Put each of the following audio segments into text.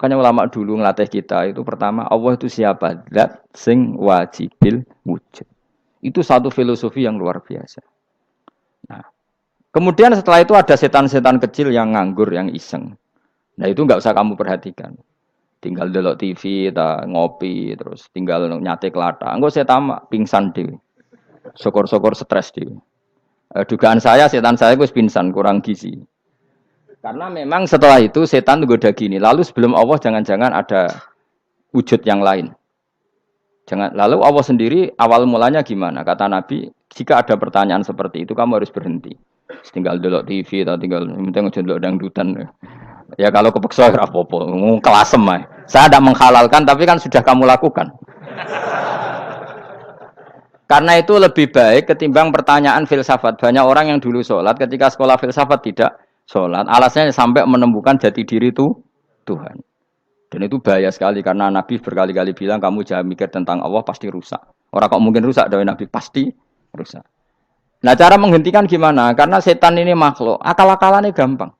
Makanya ulama dulu ngelatih kita itu pertama Allah itu siapa? Zat sing wajibil wujud. Itu satu filosofi yang luar biasa. Nah, kemudian setelah itu ada setan-setan kecil yang nganggur, yang iseng. Nah itu nggak usah kamu perhatikan. Tinggal delok TV, ngopi, terus tinggal nyate kelata. Enggak saya tamak, pingsan dewe. Syukur-syukur stres dewe. Dugaan saya setan saya gue pingsan, kurang gizi. Karena memang setelah itu setan goda gini. Lalu sebelum Allah jangan-jangan ada wujud yang lain. Lalu Allah sendiri awal mulanya gimana? Kata Nabi, jika ada pertanyaan seperti itu kamu harus berhenti. Tinggal delok TV atau tinggal penting aja delok dangdutan. Ya kalau kepeksa ora apa-apa, kelasem ae. Saya tidak menghalalkan tapi kan sudah kamu lakukan. Karena itu lebih baik ketimbang pertanyaan filsafat. Banyak orang yang dulu sholat ketika sekolah filsafat tidak sholat. Alasannya sampai menemukan jati diri itu Tuhan. Dan itu bahaya sekali karena Nabi berkali-kali bilang kamu jangan mikir tentang Allah pasti rusak. Orang kok mungkin rusak dari Nabi pasti rusak. Nah cara menghentikan gimana? Karena setan ini makhluk, akal-akalannya gampang.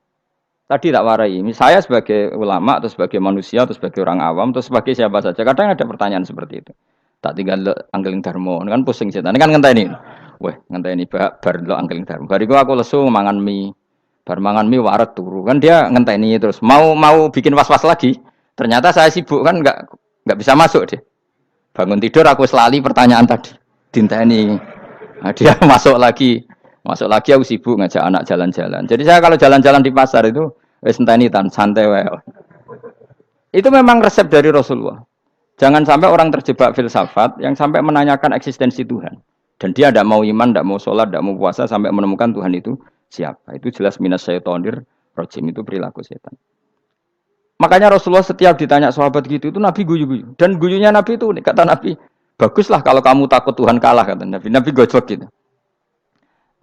Tadi tak warai, saya sebagai ulama atau sebagai manusia atau sebagai orang awam atau sebagai siapa saja, kadang ada pertanyaan seperti itu. Tak tinggal anggeling dharma, kan pusing setan. Ini kan ngenteni. Weh, ngenteni bar lo anggeling dharma. Bariku aku lesu mangan mie. Bar mangan mie waret turu. Kan dia ngenteni terus mau bikin was-was lagi. Ternyata saya sibuk kan enggak bisa masuk deh. Bangun tidur aku selali pertanyaan tadi. Dinteni. Nah, dia masuk lagi aku sibuk ngajak anak jalan-jalan. Jadi saya kalau jalan-jalan di pasar itu wis enteni tan santai wae. Itu memang resep dari Rasulullah. Jangan sampai orang terjebak filsafat yang sampai menanyakan eksistensi Tuhan. Dan dia tidak mau iman, tidak mau sholat, tidak mau puasa sampai menemukan Tuhan itu siapa. Itu jelas minas syaitonir rajim, itu perilaku setan. Makanya Rasulullah setiap ditanya sahabat gitu itu Nabi guyu-guyu. Dan guyunya Nabi itu kata Nabi, baguslah kalau kamu takut Tuhan kalah kata Nabi. Nabi gojok gitu.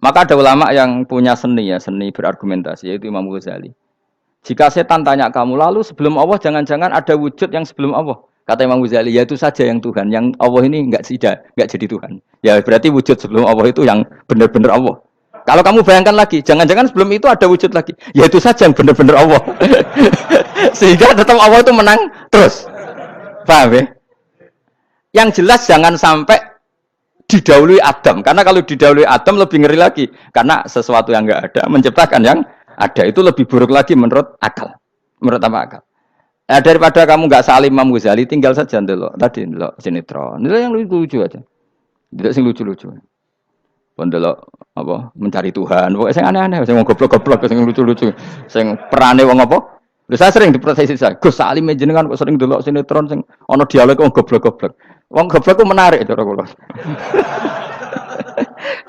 Maka ada ulama yang punya seni berargumentasi yaitu Imam Ghazali. Jika setan tanya kamu lalu sebelum Allah jangan-jangan ada wujud yang sebelum Allah. Kata Imam Ghazali, ya itu saja yang Tuhan, yang Allah ini enggak jadi Tuhan. Ya berarti wujud sebelum Allah itu yang benar-benar Allah. Kalau kamu bayangkan lagi, jangan-jangan sebelum itu ada wujud lagi. Ya itu saja yang benar-benar Allah. Sehingga tetap Allah itu menang terus. Paham ya? Yang jelas jangan sampai didahului Adam. Karena kalau didahului Adam lebih ngeri lagi. Karena sesuatu yang enggak ada menciptakan yang ada. Itu lebih buruk lagi menurut akal. Menurut apa akal? Nah, daripada kamu nggak salim Imam Ghazali, tinggal saja ndelok. Tadi ndelok sinetron. Ndelok yang lucu-lucu aja. Ndelok sing lucu-lucu. Ndelok apa? Mencari Tuhan. Pokoknya sing aneh-aneh, sing goblok-goblok, sing lucu-lucu, sing perane wong apa? Lha saya sering diprotes saya. Gus Salim jenengan kok sering ndelok sinetron sing ana dialog wong goblok-goblok. Wong goblok ku menarik cara kula.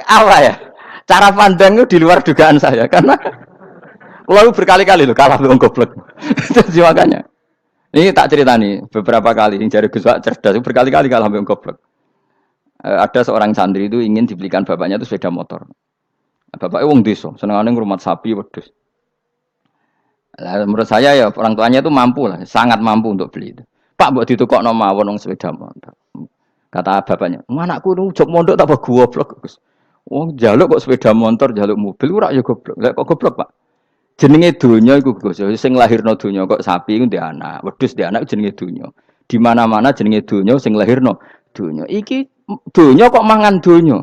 Apa ya? Cara pandang itu di luar dugaan saya karena kula berkali-kali lho kalah wong goblok. Jadi makanya ini tak cerita nih beberapa kali yang jari Gus Wak cerdas berkali-kali kalah sampai goblok. Ada seorang santri itu ingin dibelikan bapaknya itu sepeda motor. Bapaknya wong desa, senengane ngrumat sapi wedhus. Lah menurut saya ya orang tuanya itu mampu lah, sangat mampu untuk beli itu. Pak mbok ditukokno mawon wong sepeda motor. Kata bapaknya, "Anakku nu jog mondok tak goblok, Gus." Wong njaluk kok sepeda motor, njaluk mobil ora ya goblok. Lah kok goblok, Pak? Jenenge donya iku Gus, sing lahirno donya kok sapi iku ndek anak, wedhus ndek anak jenenge donya. Di mana-mana jenenge donya sing lahirno donya. Iki donya kok mangan donya.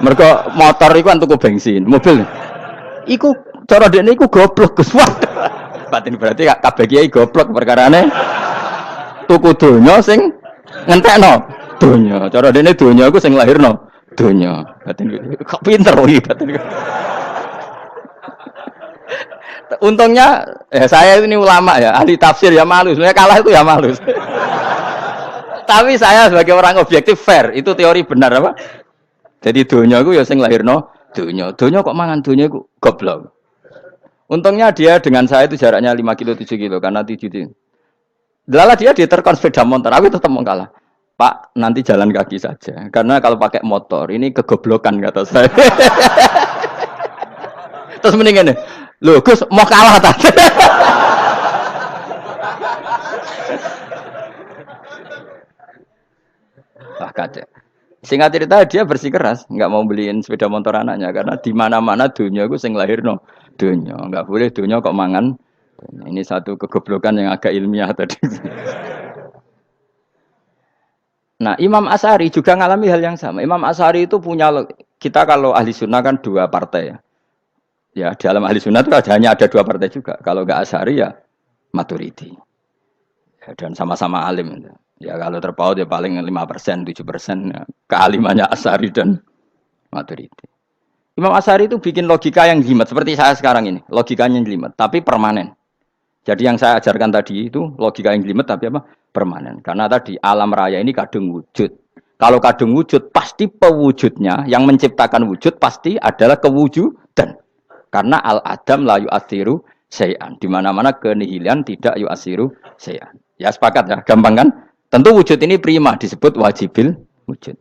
Mergo motor iku kan tuku bensin, mobil. Iku cara dekne iku goblok Gus. Batin berarti kabeh kiai goblok perkarane tuku donya sing ngentekno donya. Cara dekne donya iku sing lahirno donya. Batin kok pinter iki batin. Untungnya saya ini ulama ya, ahli tafsir ya malu. Sebenarnya kalah itu ya malu. Tapi saya sebagai orang objektif fair, itu teori benar apa? Jadi donya itu ya sing lahirno donya. Donya kok mangan donya itu goblok. Untungnya dia dengan saya itu jaraknya 5 kilo 7 kilo karena 7 kilo. Lala dia diterkon sepeda motor, aku tetap mau kalah. Pak, nanti jalan kaki saja. Karena kalau pakai motor ini kegoblokan kata saya. Terus mendingan nih. Loh Gus mau kalah tadi. Wah kacau. Singkat cerita dia bersikeras nggak mau beliin sepeda motor anaknya karena di mana-mana dunia gue sing lahir no dunia nggak boleh dunia kok mangan Ini satu kegoblokan yang agak ilmiah tadi. Nah, Imam Asy'ari juga mengalami hal yang sama. Imam Asy'ari itu punya, kita kalau ahli sunnah kan dua partai ya. Ya, dalam ahli sunnah itu hanya ada dua partai juga. Kalau nggak Asy'ari ya Maturidi. Ya, dan sama-sama alim. Ya kalau terpaut ya paling 5%, 7%. Ya. Kealimannya Asy'ari dan Maturidi. Imam Asy'ari itu bikin logika yang jelimet. Seperti saya sekarang ini. Logikanya jelimet. Tapi permanen. Jadi yang saya ajarkan tadi itu logika yang jelimet tapi apa? Permanen. Karena tadi alam raya ini kadung wujud. Kalau kadung wujud pasti pewujudnya yang menciptakan wujud pasti adalah kewujudan. Karena al-adam la yu'athiru syai'an. Di mana-mana kenihilan tidak yu'athiru syai'an. Ya sepakat ya, gampang kan? Tentu wujud ini prima disebut wajibil wujud.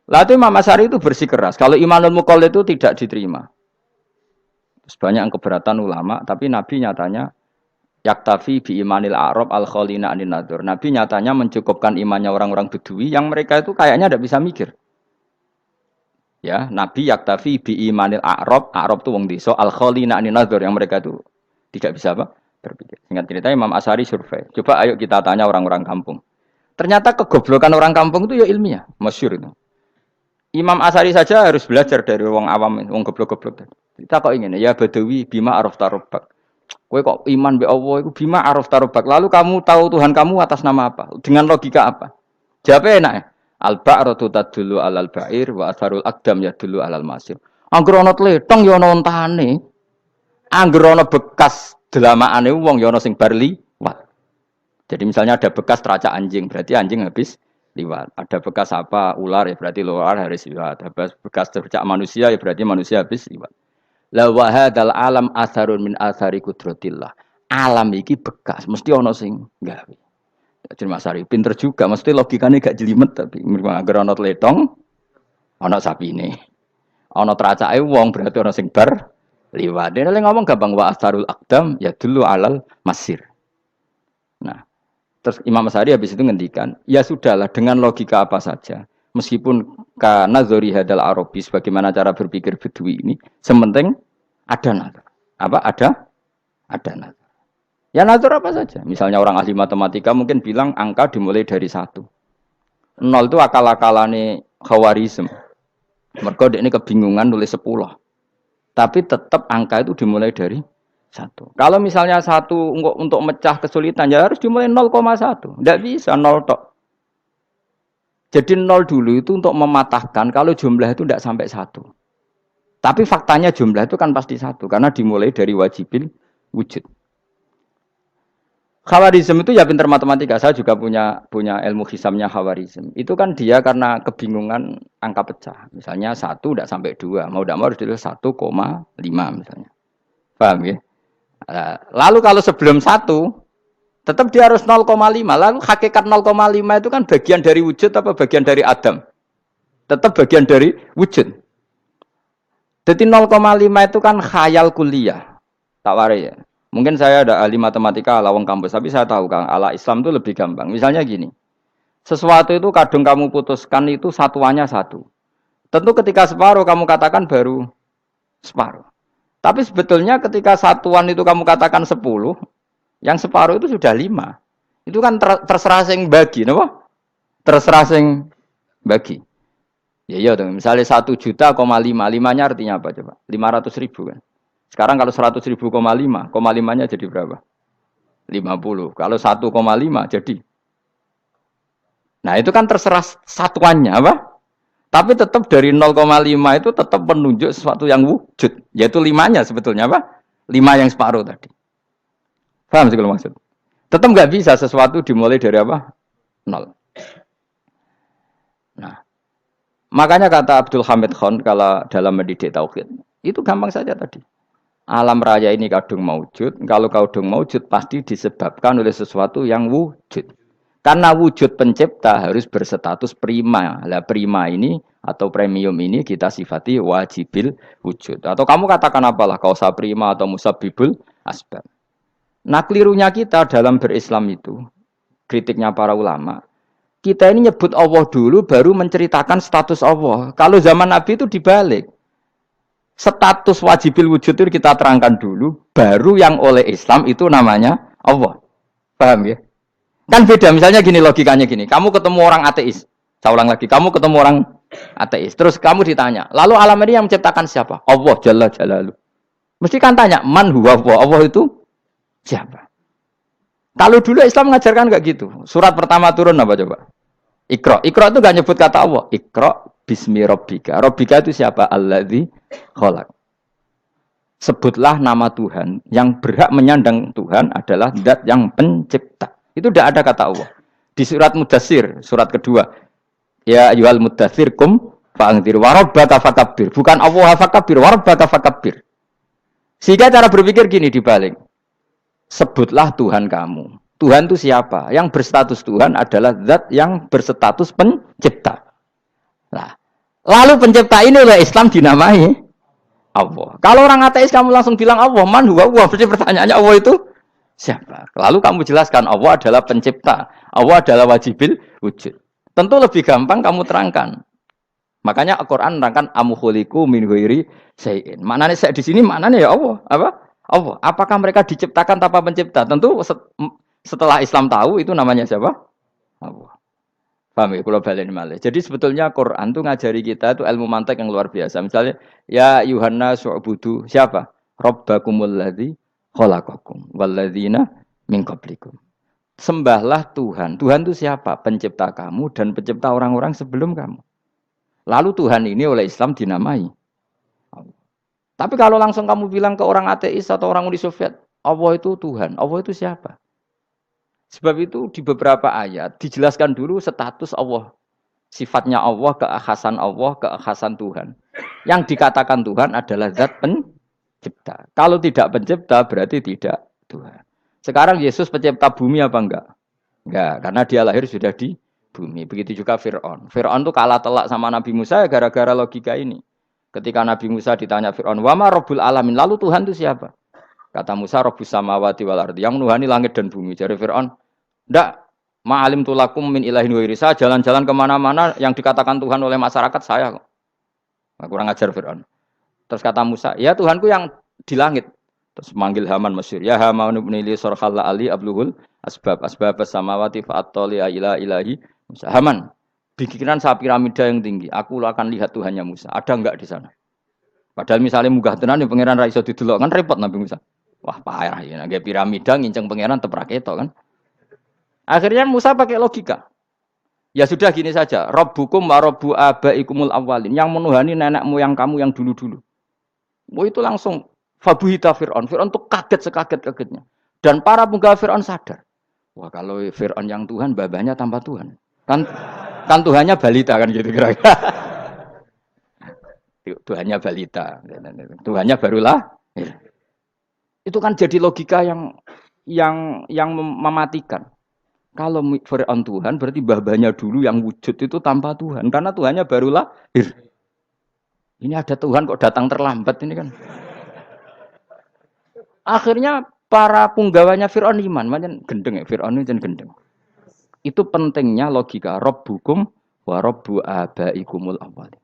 Lalu Imam Asy'ari itu bersikeras. Kalau imanul muqallid itu tidak diterima. Terus banyak yang keberatan ulama, tapi Nabi nyatanya yaktafi bi imanil a'rab al khalina anin nadzur. Nabi nyatanya mencukupkan imannya orang-orang Bedui yang mereka itu kayaknya tidak bisa mikir. Ya, Nabi yaktafi bi imanil a'rab itu wong desa al khalina anin nadzur yang mereka itu tidak bisa apa? Berpikir. Singkat cerita Imam Asy'ari survei. Coba ayo kita tanya orang-orang kampung. Ternyata kegoblokan orang kampung itu ya ilmiah, masyhur itu. Imam Asy'ari saja harus belajar dari wong awam, wong goblok-goblok. Kita kok ingin ya Badawi bima arafta rabbak. Kowe kok iman be Allah iku bima arafta rabbak. Lalu kamu tahu Tuhan kamu atas nama apa? Dengan logika apa? Jawabnya enak ya. Al-ba'ratu tadullu 'alal ba'ir wa atharul aqdam yadullu 'alal masir. Angger ana tletong ya ana ontane. Angger ana bekas delamaane wong ya ana sing bar liwat. Jadi misalnya ada bekas teracak anjing, berarti anjing habis liwat. Ada bekas apa ular ya berarti ular harus liwat. Ada bekas teracak manusia ya berarti manusia habis liwat. La wa hadzal alam atharun min athari qudratillah. Alam iki bekas, mesti ana sing gawe. Jadi Mas Ari pinter juga, mesti logikane gak jelimet tapi agar ana tletong ana sapine. Ana tracake wong berarti ana sing bar liwat. Dene ngomong gampang wa atharul aqdam ya dulu alal masir. Nah, terus Imam Asy'ari habis itu ngendikan, ya sudahlah dengan logika apa saja. Meskipun karena zori hadal Arabi bagaimana cara berpikir Bedui ini, sementing ada nazar. Apa ada nazar. Ya nazar apa saja. Misalnya orang ahli matematika mungkin bilang angka dimulai dari 1. 0 itu akal-akalane Khawarizm. Mergo ini kebingungan nulis 10. Tapi tetap angka itu dimulai dari 1. Kalau misalnya 1 untuk mecah kesulitan ya harus dimulai 0,1. Tidak bisa 0 tok. Jadi 0 dulu itu untuk mematahkan kalau jumlah itu tidak sampai 1. Tapi faktanya jumlah itu kan pasti 1 karena dimulai dari wajibil wujud. Khawarizm itu ya pintar matematika. Saya juga punya ilmu hisabnya Khawarizm. Itu kan dia karena kebingungan angka pecah. Misalnya 1 tidak sampai 2. Mau tidak mau harus ditulis 1,5 misalnya. Paham ya? Lalu kalau sebelum 1 tetap dia harus 0,5. Lalu hakikat 0,5 itu kan bagian dari wujud apa bagian dari Adam? Tetap bagian dari wujud. Jadi 0,5 itu kan khayal kuliah. Tak warai ya. Mungkin saya ada ahli matematika ala wong kampus, tapi saya tahu Kang, ala Islam itu lebih gampang. Misalnya gini. Sesuatu itu kadung kamu putuskan itu satuannya 1. Tentu ketika separuh kamu katakan baru separuh. Tapi sebetulnya ketika satuan itu kamu katakan 10, yang separuh itu sudah 5. Itu kan terserah sing bagi, napa? Terserah sing bagi. Ya iya dong, misalnya 1 juta, 5. 5-nya artinya apa coba? 500.000 kan. Sekarang kalau 100.000, 5-nya jadi berapa? 50. Kalau 1,5 jadi. Nah, itu kan terserah satuannya apa? Tapi tetap dari 0,5 itu tetap menunjuk sesuatu yang wujud, yaitu 5-nya sebetulnya apa? 5 yang separuh tadi. Paham sih kalau maksud? Tetap nggak bisa sesuatu dimulai dari apa? 0. Nah, makanya kata Abdul Hamid Khan kalau dalam mendidik tauhid, itu gampang saja tadi. Alam raya ini kadung maujud, kalau kadung maujud pasti disebabkan oleh sesuatu yang wujud. Karena wujud pencipta harus berstatus prima. Lah prima ini atau premium ini kita sifati wajibil wujud. Atau kamu katakan apalah kausa prima atau musabibul asbab. Nah kelirunya kita dalam berislam itu, kritiknya para ulama, kita ini nyebut Allah dulu baru menceritakan status Allah. Kalau zaman Nabi itu dibalik. Status wajibil wujud itu kita terangkan dulu, baru yang oleh Islam itu namanya Allah. Paham ya? Kan beda, misalnya gini logikanya gini, kamu ketemu orang ateis, saya ulang lagi, kamu ketemu orang ateis, terus kamu ditanya, lalu alam ini yang menciptakan siapa? Allah Jalla Jalaluh. Mesti kan tanya, man huwa Allah, Allah itu siapa? Kalau dulu Islam mengajarkan enggak gitu, surat pertama turun apa coba? Iqra. Iqra itu enggak nyebut kata Allah, Iqra bismi rabbika. Rabbika itu siapa? Alladzi khalaq. Sebutlah nama Tuhan. Yang berhak menyandang Tuhan adalah zat yang pencipta. Itu tidak ada kata Allah. Di surat Mudatsir, surat kedua. Ya ayyuhal mudatsir kum fa'anzir wa rabbaka fakabbir. Bukan Allah fakabbir, wa rabbaka fakabbir. Sehingga cara berpikir gini dibalik. Sebutlah Tuhan kamu. Tuhan itu siapa? Yang berstatus Tuhan adalah zat yang berstatus pencipta. Nah, lalu pencipta ini oleh Islam dinamai Allah. Kalau orang ateis kamu langsung bilang Allah, man huwa Allah. Berarti pertanyaannya Allah itu siapa? Lalu kamu jelaskan Allah adalah pencipta. Allah adalah wajibil wujud. Tentu lebih gampang kamu terangkan. Makanya Al-Qur'an menerangkan amkhuliqu min ghairi syai'in. Maknanya saya di sini maknanya ya Allah. Apa? Allah. Apakah mereka diciptakan tanpa pencipta? Tentu setelah Islam tahu itu namanya siapa? Allah. Paham ya? Kalau balik malih. Jadi sebetulnya Quran itu ngajari kita itu ilmu mantek yang luar biasa. Misalnya, ya Yuhanna su'budu siapa? Rabbakumul ladzi khalaqakum walladzina min qablikum. Sembahlah Tuhan. Tuhan itu siapa? Pencipta kamu dan pencipta orang-orang sebelum kamu. Lalu Tuhan ini oleh Islam dinamai Allah. Tapi kalau langsung kamu bilang ke orang ateis atau orang Uni Soviet, Allah itu Tuhan. Allah itu siapa? Sebab itu di beberapa ayat dijelaskan dulu status Allah. Sifatnya Allah, keekhasan Tuhan. Yang dikatakan Tuhan adalah zat pencipta. Kalau tidak pencipta berarti tidak Tuhan. Sekarang Yesus pencipta bumi apa enggak? Enggak, karena dia lahir sudah di bumi. Begitu juga Fir'aun. Fir'aun itu kalah telak sama Nabi Musa gara-gara logika ini. Ketika Nabi Musa ditanya Fir'aun, wa ma rabbul alamin? Lalu Tuhan itu siapa? Kata Musa, Rabbus samawati wal ardi, yang menuhani langit dan bumi. Jadi Fir'aun, ndak, ma'alim tulakum min ilahin wairi. Saya jalan-jalan kemana-mana yang dikatakan Tuhan oleh masyarakat saya. Nah, kurang ajar Fir'aun. Terus kata Musa, ya Tuhanku yang di langit. Terus manggil Haman Mesir. Ya Haman ibnili sorkhalla ali abluhul asbab samawati fa'attoli ila ilahi Musa. Haman, bikinan saya piramida yang tinggi. Aku akan lihat Tuhannya Musa. Ada enggak di sana? Padahal misalnya munggah tenan yang pangeran ra iso didelok kan repot Nabi Musa. Wah parah ya, nggak piramida nginceng pangeran teprak itu kan. Akhirnya Musa pakai logika. Ya sudah gini saja, Rabbukum wa Rabbu abaikumul awwalin, yang menuhani nenek moyang kamu yang dulu-dulu. Itu langsung fabuhita Fir'aun. Fir'aun tuh kaget sekaget-kagetnya. Dan para penggawa Fir'aun sadar. Wah kalau Fir'aun yang Tuhan, babanya tanpa Tuhan. Kan Tuhannya balita kan gitu kira-kira. Tuhannya balita. Tuhannya barulah. Itu kan jadi logika yang mematikan. Kalau Fir'aun Tuhan berarti babanya dulu yang wujud itu tanpa Tuhan. Karena Tuhannya baru lahir. Ini ada Tuhan kok datang terlambat ini kan. Akhirnya para punggawanya Fir'aun iman. Macam gendeng ya, Fir'aun itu gendeng. Itu pentingnya logika. Rabbukum wa Rabbu abaikumul awwalin.